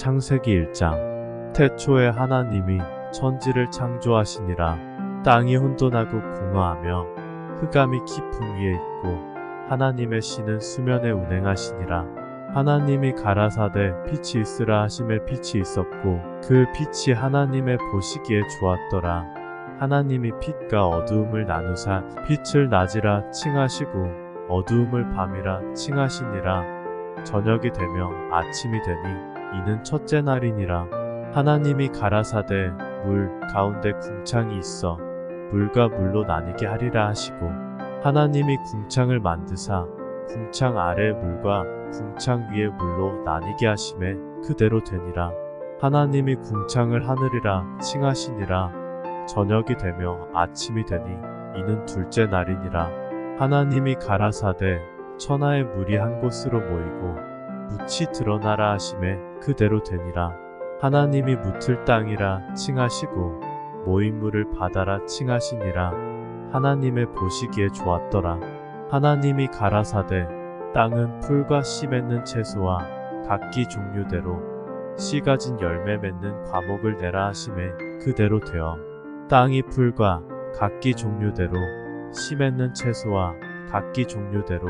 창세기 1장. 태초에 하나님이 천지를 창조하시니라. 땅이 혼돈하고 공허하며 흑암이 깊음 위에 있고 하나님의 신은 수면에 운행하시니라. 하나님이 가라사대 빛이 있으라 하심에 빛이 있었고 그 빛이 하나님의 보시기에 좋았더라. 하나님이 빛과 어두움을 나누사 빛을 낮이라 칭하시고 어두움을 밤이라 칭하시니라. 저녁이 되며 아침이 되니 이는 첫째 날이니라. 하나님이 가라사대 물 가운데 궁창이 있어 물과 물로 나뉘게 하리라 하시고 하나님이 궁창을 만드사 궁창 아래 물과 궁창 위에 물로 나뉘게 하심에 그대로 되니라. 하나님이 궁창을 하늘이라 칭하시니라. 저녁이 되며 아침이 되니 이는 둘째 날이니라. 하나님이 가라사대 천하의 물이 한 곳으로 모이고 묻이 드러나라 하심에 그대로 되니라. 하나님이 묻을 땅이라 칭하시고 모인 물을 바다라 칭하시니라. 하나님의 보시기에 좋았더라. 하나님이 가라사대 땅은 풀과 씨 맺는 채소와 각기 종류대로 씨 가진 열매 맺는 과목을 내라 하심에 그대로 되어 땅이 풀과 각기 종류대로 씨 맺는 채소와 각기 종류대로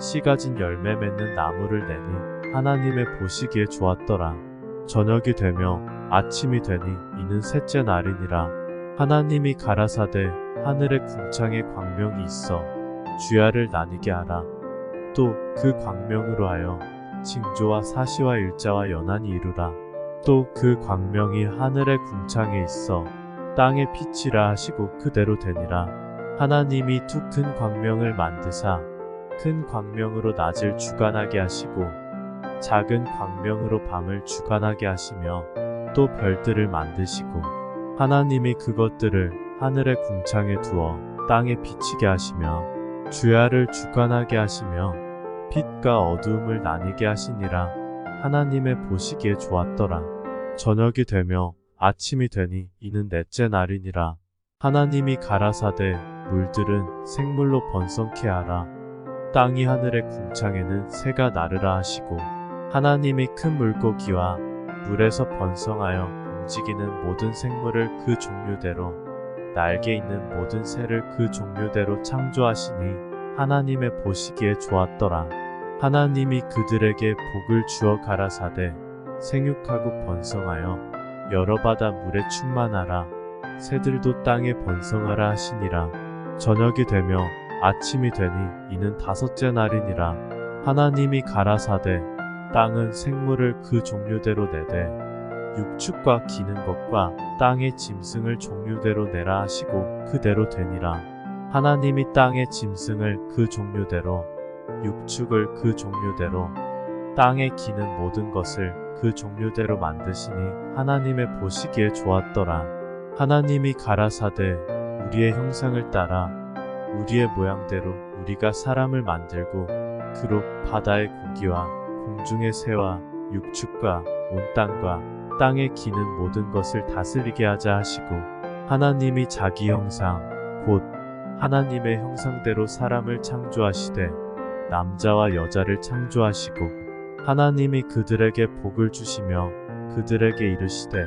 씨 가진 열매 맺는 나무를 내니 하나님의 보시기에 좋았더라. 저녁이 되며 아침이 되니 이는 셋째 날이니라. 하나님이 가라사대 하늘의 궁창에 광명이 있어 주야를 나뉘게 하라. 또 그 광명으로 하여 징조와 사시와 일자와 연한이 이루라. 또 그 광명이 하늘의 궁창에 있어 땅의 빛이라 하시고 그대로 되니라. 하나님이 두 큰 광명을 만드사 큰 광명으로 낮을 주관하게 하시고 작은 광명으로 밤을 주관하게 하시며 또 별들을 만드시고 하나님이 그것들을 하늘의 궁창에 두어 땅에 비치게 하시며 주야를 주관하게 하시며 빛과 어두움을 나뉘게 하시니라. 하나님의 보시기에 좋았더라. 저녁이 되며 아침이 되니 이는 넷째 날이니라. 하나님이 가라사대 물들은 생물로 번성케 하라. 땅이 하늘의 궁창에는 새가 나르라 하시고 하나님이 큰 물고기와 물에서 번성하여 움직이는 모든 생물을 그 종류대로 날개 있는 모든 새를 그 종류대로 창조하시니 하나님의 보시기에 좋았더라. 하나님이 그들에게 복을 주어 가라사대 생육하고 번성하여 여러 바다 물에 충만하라. 새들도 땅에 번성하라 하시니라. 저녁이 되며 아침이 되니 이는 다섯째 날이니라. 하나님이 가라사대 땅은 생물을 그 종류대로 내되 육축과 기는 것과 땅의 짐승을 종류대로 내라 하시고 그대로 되니라. 하나님이 땅의 짐승을 그 종류대로 육축을 그 종류대로 땅에 기는 모든 것을 그 종류대로 만드시니 하나님의 보시기에 좋았더라. 하나님이 가라사대 우리의 형상을 따라 우리의 모양대로 우리가 사람을 만들고 그로 바다의 고기와 공중의 새와 육축과 온 땅과 땅에 기는 모든 것을 다스리게 하자 하시고 하나님이 자기 형상 곧 하나님의 형상대로 사람을 창조하시되 남자와 여자를 창조하시고 하나님이 그들에게 복을 주시며 그들에게 이르시되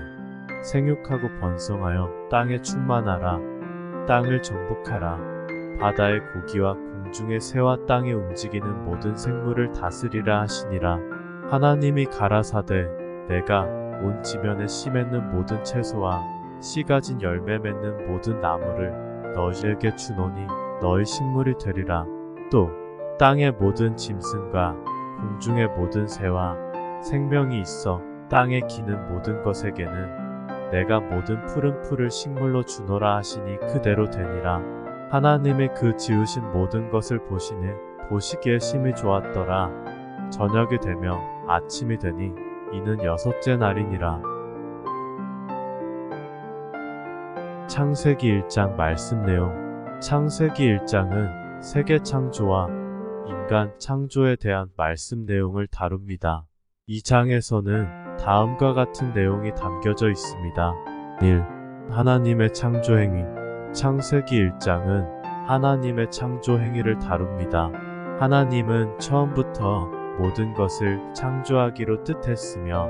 생육하고 번성하여 땅에 충만하라. 땅을 정복하라. 바다의 고기와 공중의 새와 땅에 움직이는 모든 생물을 다스리라 하시니라. 하나님이 가라사대 내가 온 지면에 씨 맺는 모든 채소와 씨 가진 열매 맺는 모든 나무를 너희에게 주노니 너희 식물이 되리라. 또 땅의 모든 짐승과 공중의 모든 새와 생명이 있어 땅에 기는 모든 것에게는 내가 모든 푸른 풀을 식물로 주노라 하시니 그대로 되니라. 하나님의 그 지으신 모든 것을 보시니 보시기에 심히 좋았더라. 저녁이 되며 아침이 되니 이는 여섯째 날이니라. 창세기 1장 말씀 내용. 창세기 1장은 세계 창조와 인간 창조에 대한 말씀 내용을 다룹니다. 이 장에서는 다음과 같은 내용이 담겨져 있습니다. 1. 하나님의 창조 행위. 창세기 1장은 하나님의 창조 행위를 다룹니다. 하나님은 처음부터 모든 것을 창조하기로 뜻했으며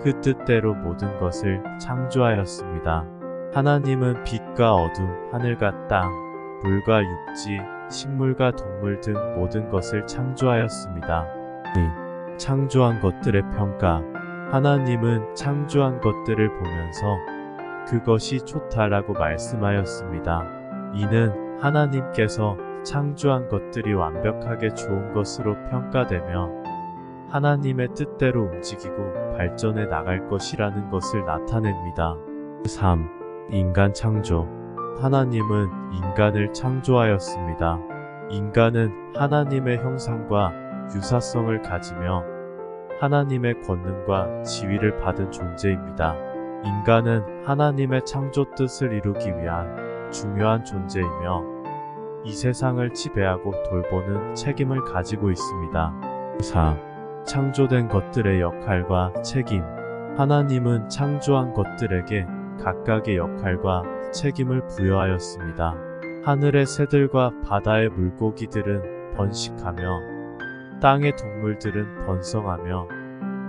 그 뜻대로 모든 것을 창조하였습니다. 하나님은 빛과 어둠, 하늘과 땅, 물과 육지, 식물과 동물 등 모든 것을 창조하였습니다. 창조한 것들의 평가. 하나님은 창조한 것들을 보면서 그것이 좋다라고 말씀하였습니다. 이는 하나님께서 창조한 것들이 완벽하게 좋은 것으로 평가되며 하나님의 뜻대로 움직이고 발전해 나갈 것이라는 것을 나타냅니다. 3. 인간 창조. 하나님은 인간을 창조하였습니다. 인간은 하나님의 형상과 유사성을 가지며 하나님의 권능과 지위를 받은 존재입니다. 인간은 하나님의 창조 뜻을 이루기 위한 중요한 존재이며 이 세상을 지배하고 돌보는 책임을 가지고 있습니다. 4. 창조된 것들의 역할과 책임. 하나님은 창조한 것들에게 각각의 역할과 책임을 부여하였습니다. 하늘의 새들과 바다의 물고기들은 번식하며 땅의 동물들은 번성하며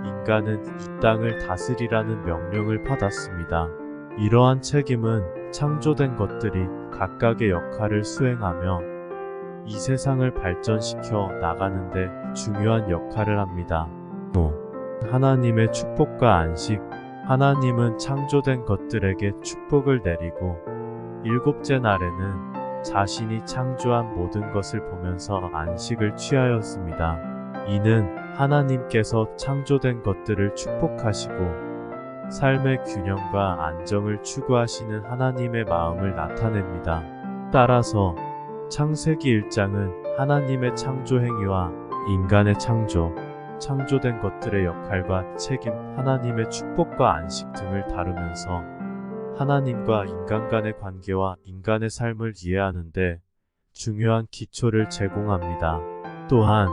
인간은 이 땅을 다스리라는 명령을 받았습니다. 이러한 책임은 창조된 것들이 각각의 역할을 수행하며 이 세상을 발전시켜 나가는데 중요한 역할을 합니다. 5. 하나님의 축복과 안식. 하나님은 창조된 것들에게 축복을 내리고 일곱째 날에는 자신이 창조한 모든 것을 보면서 안식을 취하였습니다. 이는 하나님께서 창조된 것들을 축복하시고 삶의 균형과 안정을 추구하시는 하나님의 마음을 나타냅니다. 따라서 창세기 1장은 하나님의 창조 행위와 인간의 창조, 창조된 것들의 역할과 책임, 하나님의 축복과 안식 등을 다루면서 하나님과 인간 간의 관계와 인간의 삶을 이해하는데 중요한 기초를 제공합니다. 또한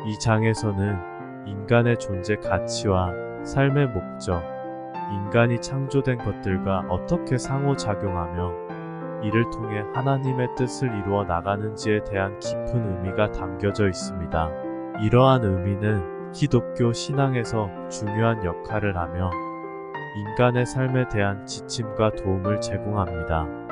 이 장에서는 인간의 존재 가치와 삶의 목적, 인간이 창조된 것들과 어떻게 상호작용하며 이를 통해 하나님의 뜻을 이루어 나가는지에 대한 깊은 의미가 담겨져 있습니다. 이러한 의미는 기독교 신앙에서 중요한 역할을 하며 인간의 삶에 대한 지침과 도움을 제공합니다.